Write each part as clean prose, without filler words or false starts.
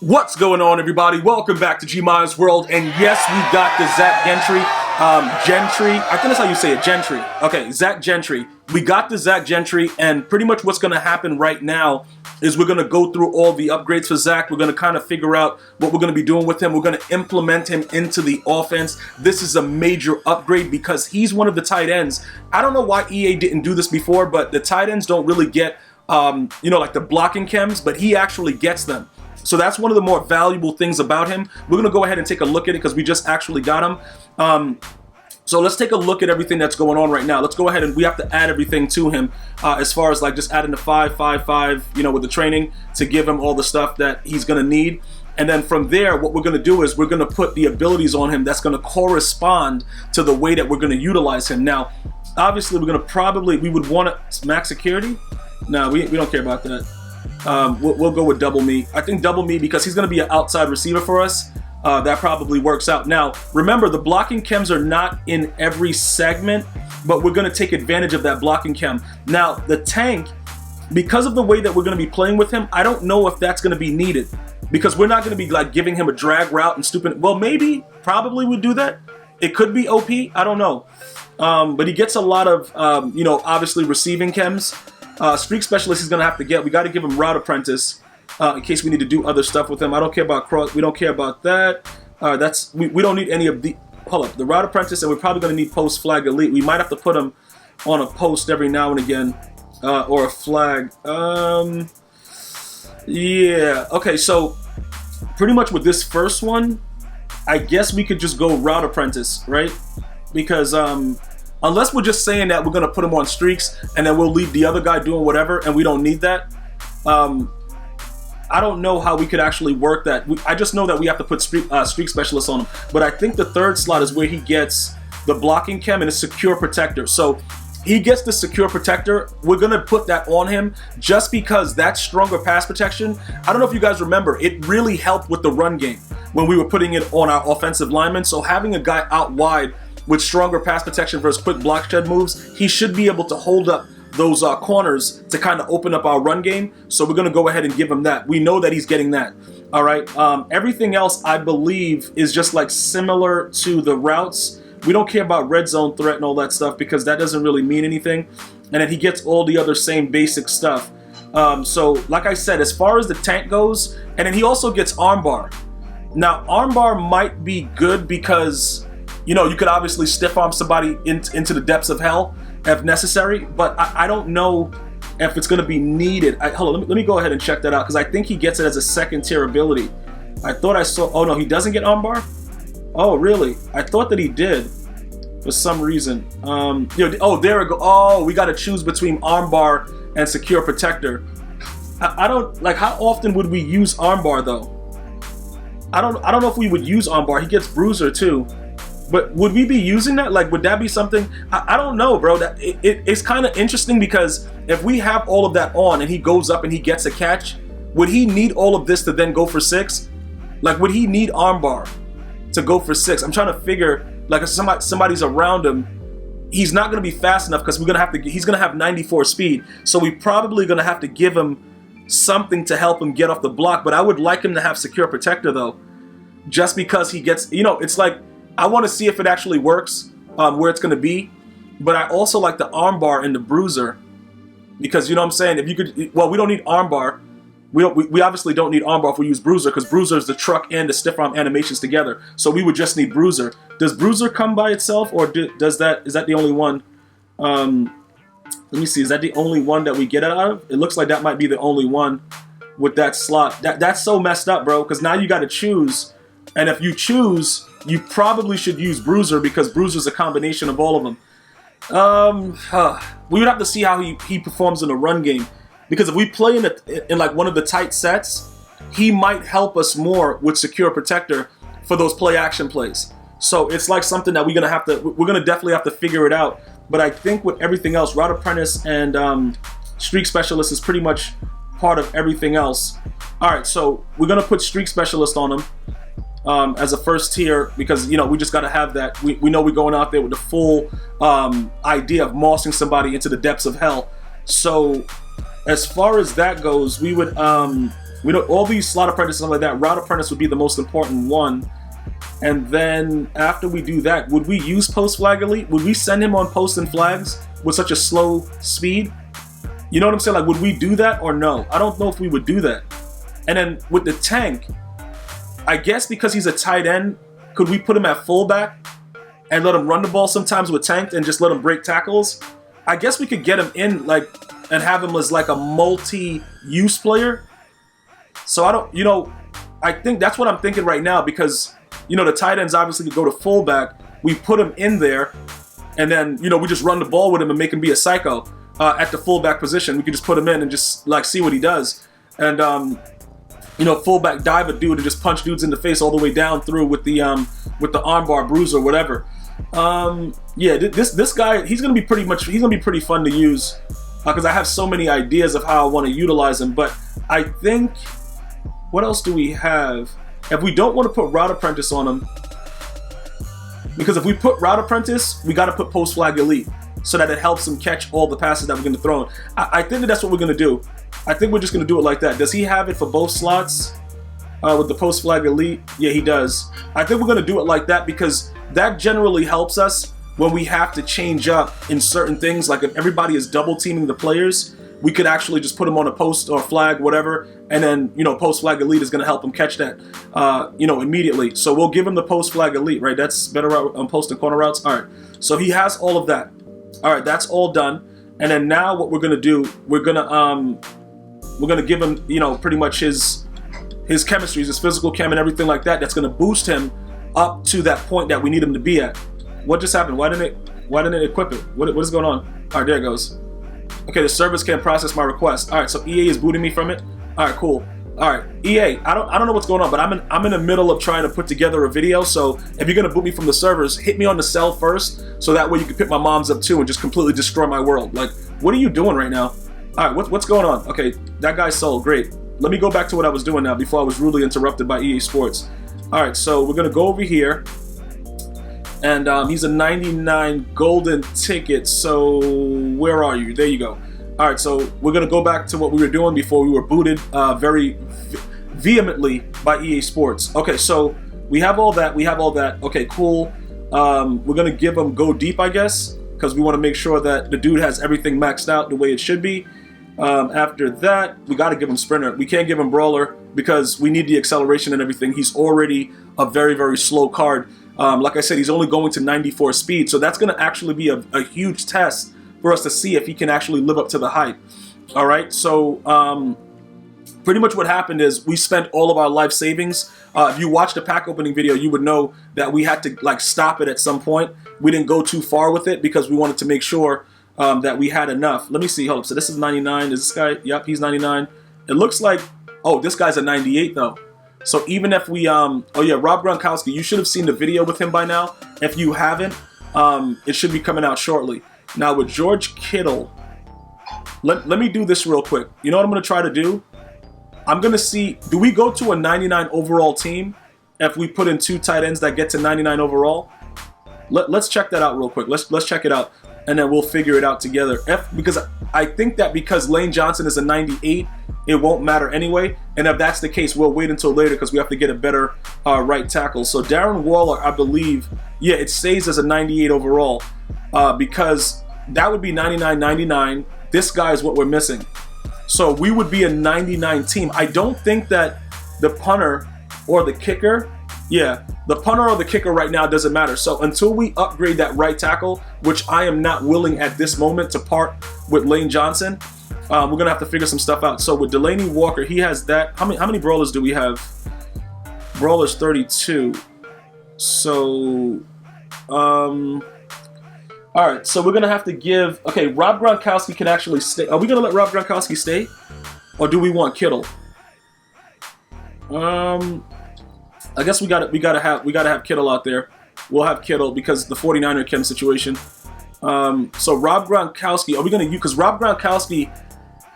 What's going on, everybody? Welcome back to GmiasWorld, and yes, we got the Zack Gentry. I think that's how you say it, Gentry. Okay, Zack Gentry. We got the Zack Gentry, and pretty much what's going to happen right now is we're going to go through all the upgrades for Zack. We're going to kind of figure out what we're going to be doing with him. We're going to implement him into the offense. This is a major upgrade because he's one of the tight ends. I don't know why EA didn't do this before, but the tight ends don't really get, like the blocking chems, but he actually gets them. So that's one of the more valuable things about him. We're going to go ahead and take a look at it because we just actually got him. So let's take a look at everything that's going on right now. Let's go ahead and we have to add everything to him as far as like just adding the 5, with the training to give him all the stuff that he's going to need. And then from there, what we're going to do is we're going to put the abilities on him that's going to correspond to the way that we're going to utilize him. Now, obviously, we're going to we would want to max security. No, we don't care about that. We'll go with double me. I think double me because he's going to be an outside receiver for us. That probably works out. Now, remember, the blocking chems are not in every segment, but we're going to take advantage of that blocking chem. Now, the tank, because of the way that we're going to be playing with him, I don't know if that's going to be needed because we're not going to be like giving him a drag route and stupid. Well, maybe, probably would do that. It could be OP. I don't know. But he gets a lot of, obviously receiving chems. Streak specialist he's gonna have to get. We got to give him route apprentice in case we need to do other stuff with him. I don't care about cross. We don't care about that. We don't need any of the. Hold up, the route apprentice, and we're probably gonna need post flag elite. We might have to put him on a post every now and again, or a flag. Yeah. Okay. So pretty much with this first one, I guess we could just go route apprentice, right? Because unless we're just saying that we're going to put him on streaks and then we'll leave the other guy doing whatever and we don't need that. I don't know how we could actually work that. I just know that we have to put streak specialists on him. But I think the third slot is where he gets the blocking chem and a secure protector. So he gets the secure protector. We're going to put that on him just because that's stronger pass protection. I don't know if you guys remember, it really helped with the run game when we were putting it on our offensive linemen. So having a guy out wide with stronger pass protection versus quick block shed moves, he should be able to hold up those corners to kind of open up our run game. So we're going to go ahead and give him that. We know that he's getting that. All right. Everything else, I believe, is just like similar to the routes. We don't care about red zone threat and all that stuff because that doesn't really mean anything. And then he gets all the other same basic stuff. So like I said, as far as the tank goes, and then he also gets armbar. Now, armbar might be good because you could obviously stiff arm somebody into the depths of hell if necessary, but I don't know if it's going to be needed. Hold on, let me go ahead and check that out because I think he gets it as a second tier ability. I thought I saw. Oh no, he doesn't get armbar. Oh really? I thought that he did for some reason. Oh there we go. Oh, we got to choose between armbar and secure protector. I don't like. How often would we use armbar though? I don't know if we would use armbar. He gets bruiser too. But would we be using that? Like, would that be something? I don't know, bro. It's kind of interesting because if we have all of that on and he goes up and he gets a catch, would he need all of this to then go for 6? Like, would he need armbar to go for 6? I'm trying to figure, like, if somebody's around him, he's not going to be fast enough because he's going to have 94 speed. So we probably going to have to give him something to help him get off the block. But I would like him to have secure protector, though, just because he gets, it's like, I want to see if it actually works where it's going to be, but I also like the armbar and the bruiser because you know what I'm saying. If you could, well, we don't need armbar. We obviously don't need armbar if we use bruiser because bruiser is the truck and the stiff arm animations together. So we would just need bruiser. Does bruiser come by itself or is that the only one? Let me see. Is that the only one that we get out of? It looks like that might be the only one with that slot. That's so messed up, bro. Because now you got to choose, and if you choose, you probably should use bruiser because bruiser is a combination of all of them. We would have to see how he performs in the run game because if we play in like one of the tight sets, he might help us more with secure protector for those play action plays. So it's like something that we're gonna definitely have to figure it out. But I think with everything else, route apprentice and streak specialist is pretty much part of everything else. All right, so we're gonna put streak specialist on him. As a first tier because we just got to have that. We know we're going out there with the full idea of mossing somebody into the depths of hell. So as far as that goes, we would We don't, all these slot apprentices and stuff like that. Route apprentice would be the most important one. And then after we do that, would we use post flag elite? Would we send him on post and flags with such a slow speed? You know what I'm saying? Like, would we do that or no? I don't know if we would do that. And then with the tank, I guess because he's a tight end, could we put him at fullback and let him run the ball sometimes with tank and just let him break tackles? I guess we could get him in like and have him as like a multi-use player. So I don't, you know, I think that's what I'm thinking right now because, you know, the tight ends obviously could go to fullback. We put him in there and then, you know, we just run the ball with him and make him be a psycho at the fullback position. We could just put him in and just like see what he does. And, you know, fullback dive a dude and just punch dudes in the face all the way down through with the armbar bruise or whatever. Yeah, this guy, he's gonna be pretty fun to use because I have so many ideas of how I want to utilize him. But I think, what else do we have? If we don't want to put route apprentice on him, because if we put route apprentice, we got to put post flag elite so that it helps him catch all the passes that we're going to throw in. I think that's what we're going to do. I think we're just going to do it like that. Does he have it for both slots with the post flag elite? Yeah, he does. I think we're going to do it like that because that generally helps us when we have to change up in certain things. Like if everybody is double teaming the players, we could actually just put them on a post or flag, whatever, and then, you know, post flag elite is going to help him catch that, you know, immediately. So we'll give him the post flag elite, right? That's better route on post and corner routes. All right. So he has all of that. All right, that's all done. And then now what we're going to do, we're going to give him, you know, pretty much his chemistries, his physical chem and everything like that. That's going to boost him up to that point that we need him to be at. What just happened? Why didn't it equip it? What is going on? All right, there it goes. Okay, the service can't process my request. All right, so EA is booting me from it. All right, cool. All right, EA, I don't know what's going on, but I'm in the middle of trying to put together a video. So if you're gonna boot me from the servers, hit me on the cell first, so that way you can pick my mom's up too and just completely destroy my world. Like, what are you doing right now? All right, what's going on? Okay, that guy's sold. Great. Let me go back to what I was doing now before I was rudely interrupted by EA Sports. All right, so we're gonna go over here. And he's a 99 golden ticket. So where are you? There you go. All right, so we're going to go back to what we were doing before we were booted very vehemently by EA Sports. Okay, so we have all that. Okay, cool. We're going to give him go deep, I guess, because we want to make sure that the dude has everything maxed out the way it should be. After that, we got to give him sprinter. We can't give him brawler because we need the acceleration and everything. He's already a very, very slow card. Like I said, he's only going to 94 speed, so that's going to actually be a huge test for us to see if he can actually live up to the hype. All right, so pretty much what happened is we spent all of our life savings. If you watched the pack opening video, you would know that we had to like stop it at some point. We didn't go too far with it because we wanted to make sure that we had enough. Let me see. Hold up. So this is 99. Is this guy? Yep, he's 99. It looks like, oh, this guy's a 98 though. So even if we, oh yeah, Rob Gronkowski, you should have seen the video with him by now. If you haven't, it should be coming out shortly. Now with George Kittle, let me do this real quick. You know what I'm going to try to do? I'm going to see, do we go to a 99 overall team if we put in 2 tight ends that get to 99 overall? Let's check that out real quick. Let's check it out, and then we'll figure it out together. Because I think that because Lane Johnson is a 98, it won't matter anyway. And if that's the case, we'll wait until later because we have to get a better right tackle. So Darren Waller, I believe, yeah, it stays as a 98 overall because that would be 99-99. This guy is what we're missing. So we would be a 99 team. I don't think that the punter or the kicker, yeah, the punter or the kicker right now doesn't matter. So until we upgrade that right tackle, which I am not willing at this moment to part with Lane Johnson, we're going to have to figure some stuff out. So with Delaney Walker, he has that. How many brawlers do we have? Brawlers 32. So, all right. So we're going to have to give, okay, Rob Gronkowski can actually stay. Are we going to let Rob Gronkowski stay? Or do we want Kittle? I guess we gotta have Kittle out there. We'll have Kittle because the 49er chem situation. So Rob Gronkowski, are we gonna use, because Rob Gronkowski,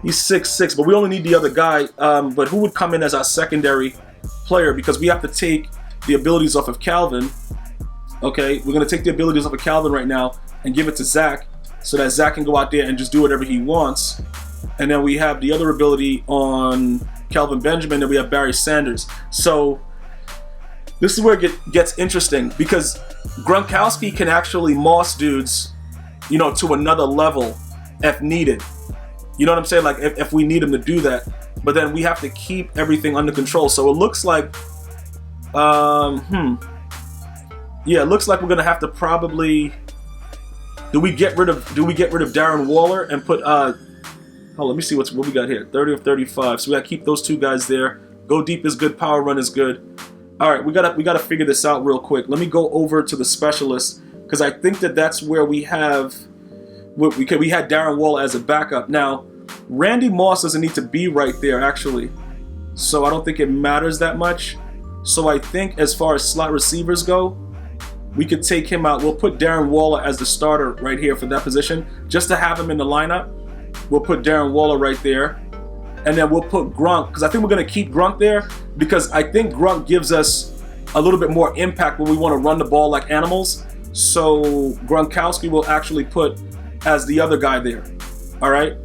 he's 6'6", but we only need the other guy. But who would come in as our secondary player? Because we have to take the abilities off of Calvin. Okay, we're gonna take the abilities off of Calvin right now and give it to Zach, so that Zach can go out there and just do whatever he wants. And then we have the other ability on Kelvin Benjamin, and we have Barry Sanders. So this is where it gets interesting, because Gronkowski can actually moss dudes, you know, to another level if needed. You know what I'm saying? Like if we need him to do that, but then we have to keep everything under control. So it looks like, yeah, it looks like we're gonna have to probably. Do we get rid of Darren Waller and put let me see what we got here. 30 of 35. So we gotta keep those two guys there. Go deep is good. Power run is good. All right, we gotta figure this out real quick. Let me go over to the specialist, because I think that's where we have. We had Darren Waller as a backup. Now, Randy Moss doesn't need to be right there actually, so I don't think it matters that much. So I think as far as slot receivers go, we could take him out. We'll put Darren Waller as the starter right here for that position, just to have him in the lineup. We'll put Darren Waller right there. And then we'll put Gronk, because I think we're going to keep Gronk there, because I think Gronk gives us a little bit more impact when we want to run the ball like animals. So Gronkowski will actually put as the other guy there. All right.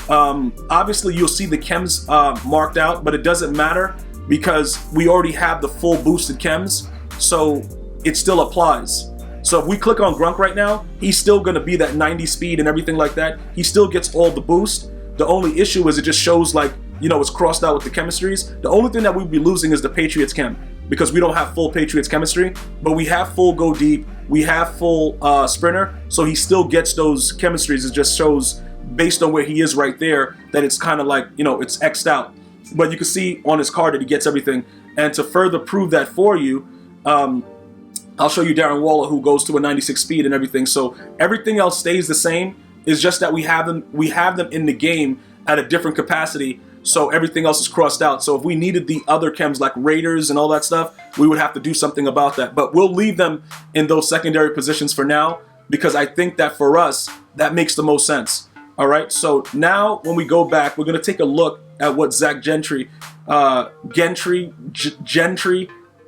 Obviously, you'll see the chems marked out, but it doesn't matter because we already have the full boosted chems. So it still applies. So if we click on Gronk right now, he's still going to be that 90 speed and everything like that. He still gets all the boost. The only issue is it just shows like, you know, it's crossed out with the chemistries. The only thing that we'd be losing is the Patriots chem, because we don't have full Patriots chemistry, but we have full go deep. We have full sprinter. So he still gets those chemistries. It just shows based on where he is right there that it's kind of like, you know, it's X'd out. But you can see on his card that he gets everything. And to further prove that for you, I'll show you Darren Waller, who goes to a 96 speed and everything. So everything else stays the same. It's just that we have them in the game at a different capacity. So everything else is crossed out. So if we needed the other chems like Raiders and all that stuff, we would have to do something about that. But we'll leave them in those secondary positions for now, because I think that for us, that makes the most sense. All right. So now when we go back, we're going to take a look at what Zack Gentry,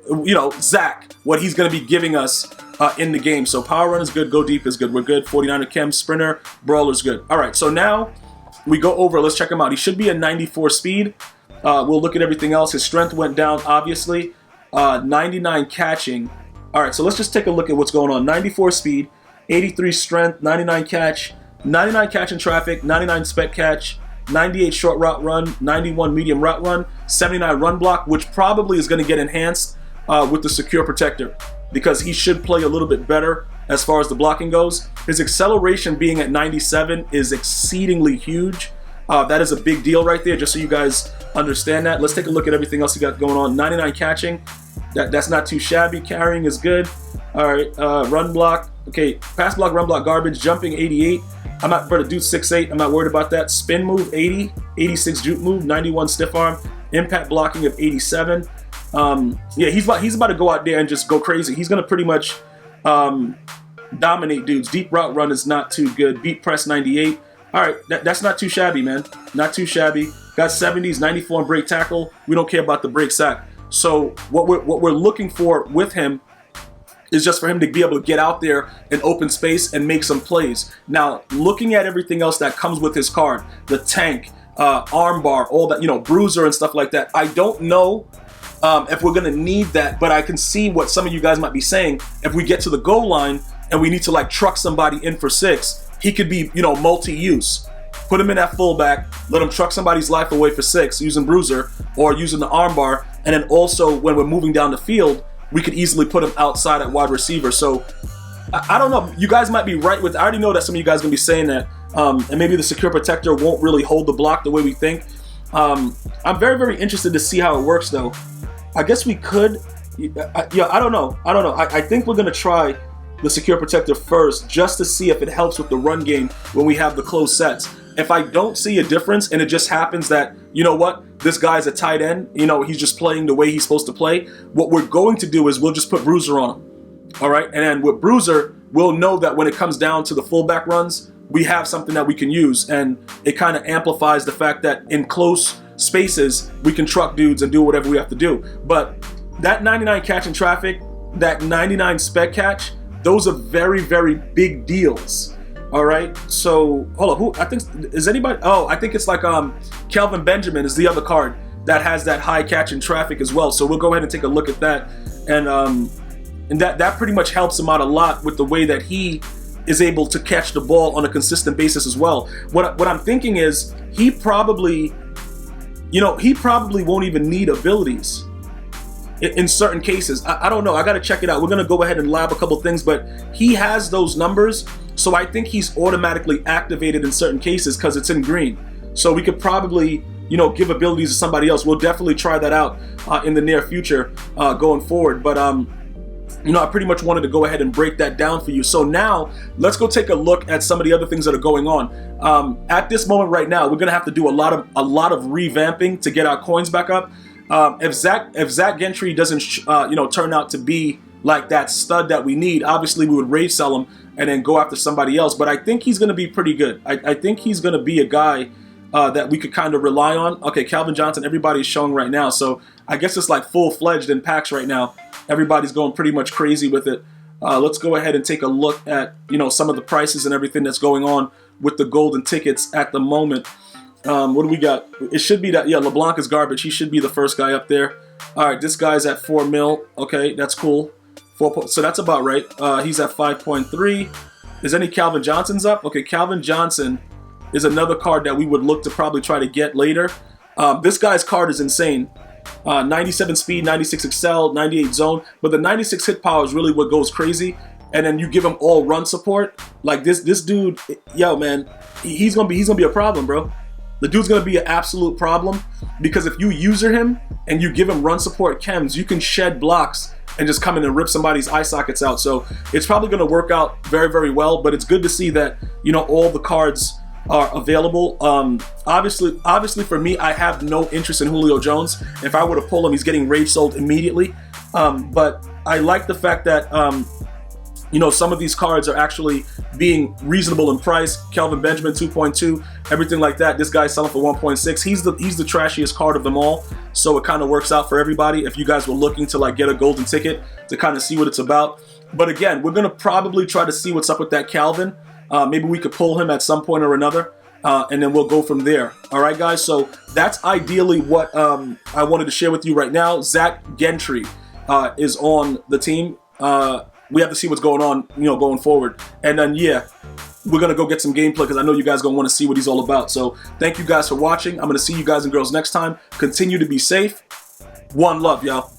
you know, Zach, what he's going to be giving us in the game. So power run is good, go deep is good, we're good. 49er chem, sprinter, brawler is good. All right, so now we go over, let's check him out. He should be a 94 speed. We'll look at everything else. His strength went down, obviously. 99 catching. All right, so let's just take a look at what's going on. 94 speed, 83 strength, 99 catch, 99 catch in traffic, 99 spec catch, 98 short route run, 91 medium route run, 79 run block, which probably is going to get enhanced with the secure protector, because he should play a little bit better as far as the blocking goes. His acceleration being at 97 is exceedingly huge. That is a big deal right there, just so you guys understand that. Let's take a look at everything else he got going on. 99 catching, that's not too shabby. Carrying is good. All right, run block, okay, pass block, run block, garbage. Jumping 88. I'm not for the dude 6'8". I'm not worried about that. Spin move 80, 86 juke move, 91 stiff arm, impact blocking of 87. Yeah, he's about to go out there and just go crazy. He's gonna pretty much dominate dudes. Deep route run is not too good. Beat press 98. All right, that's not too shabby, man. Not too shabby. Got 70s, 94 on break tackle. We don't care about the break sack. So what we're looking for with him is just for him to be able to get out there in open space and make some plays. Now, looking at everything else that comes with his card, the tank, armbar, all that, you know, bruiser and stuff like that. I don't know if we're gonna need that, but I can see what some of you guys might be saying. If we get to the goal line and we need to like truck somebody in for 6, he could be, you know, multi-use. Put him in that fullback, let him truck somebody's life away for 6 using bruiser or using the armbar, and then also when we're moving down the field, we could easily put him outside at wide receiver. So I don't know. You guys might be right with. I already know that some of you guys are gonna be saying that, and maybe the secure protector won't really hold the block the way we think. I'm very, very interested to see how it works, though. I guess we could. Yeah, I don't know. I think we're gonna try the secure protector first, just to see if it helps with the run game when we have the closed sets. If I don't see a difference, and it just happens that, you know what, this guy's a tight end, you know, he's just playing the way he's supposed to play, what we're going to do is we'll just put bruiser on him. All right, and then with bruiser, we'll know that when it comes down to the fullback runs, we have something that we can use, and it kind of amplifies the fact that in close spaces, we can truck dudes and do whatever we have to do. But that 99 catch in traffic, that 99 spec catch, those are very, very big deals. All right, so hold on. Who I think is anybody? Oh, I think it's like Kelvin Benjamin is the other card. that has that high catch in traffic as well. So we'll go ahead and take a look at that, and that pretty much helps him out a lot with the way that he is able to catch the ball on a consistent basis as well. What I'm thinking is he probably won't even need abilities in certain cases. I don't know. I got to check it out. We're going to go ahead and lab a couple things, but he has those numbers. So I think he's automatically activated in certain cases because it's in green. So we could probably, give abilities to somebody else. We'll definitely try that out in the near future going forward. But, I pretty much wanted to go ahead and break that down for you. So now let's go take a look at some of the other things that are going on. At this moment right now, we're going to have to do a lot of revamping to get our coins back up. If Zack Gentry doesn't, turn out to be like that stud that we need, obviously we would rage sell him and then go after somebody else. But I think he's going to be pretty good. I think he's going to be a guy that we could kind of rely on. Okay, Calvin Johnson, everybody's showing right now. So I guess it's like full-fledged in packs right now. Everybody's going pretty much crazy with it. Let's go ahead and take a look at, some of the prices and everything that's going on with the golden tickets at the moment. What do we got? It should be that, LeBlanc is garbage. He should be the first guy up there. All right, this guy's at 4 mil. Okay, that's cool. So that's about right. He's at 5.3. Is any Calvin Johnson's up? Okay, Calvin Johnson is another card that we would look to probably try to get later. This guy's card is insane. 97 speed, 96 excel, 98 zone, but the 96 hit power is really what goes crazy. And then you give him all run support. Like this dude, man, he's gonna be a problem, bro. The dude's gonna be an absolute problem because if you user him and you give him run support chems, you can shed blocks and just come in and rip somebody's eye sockets out. So it's probably gonna work out very, very well. But it's good to see that all the cards are available. Obviously for me, I have no interest in Julio Jones. If I were to pull him, he's getting rage sold immediately. But I like the fact that some of these cards are actually being reasonable in price. Kelvin Benjamin 2.2, everything like that. This guy's selling for 1.6. He's the trashiest card of them all. So it kind of works out for everybody. If you guys were looking to get a golden ticket to kind of see what it's about. But again, we're gonna probably try to see what's up with that Calvin. Maybe we could pull him at some point or another, and then we'll go from there. All right, guys. So that's ideally what I wanted to share with you right now. Zack Gentry is on the team. We have to see what's going on, going forward. And then, we're going to go get some gameplay because I know you guys are going to want to see what he's all about. So thank you guys for watching. I'm going to see you guys and girls next time. Continue to be safe. One love, y'all.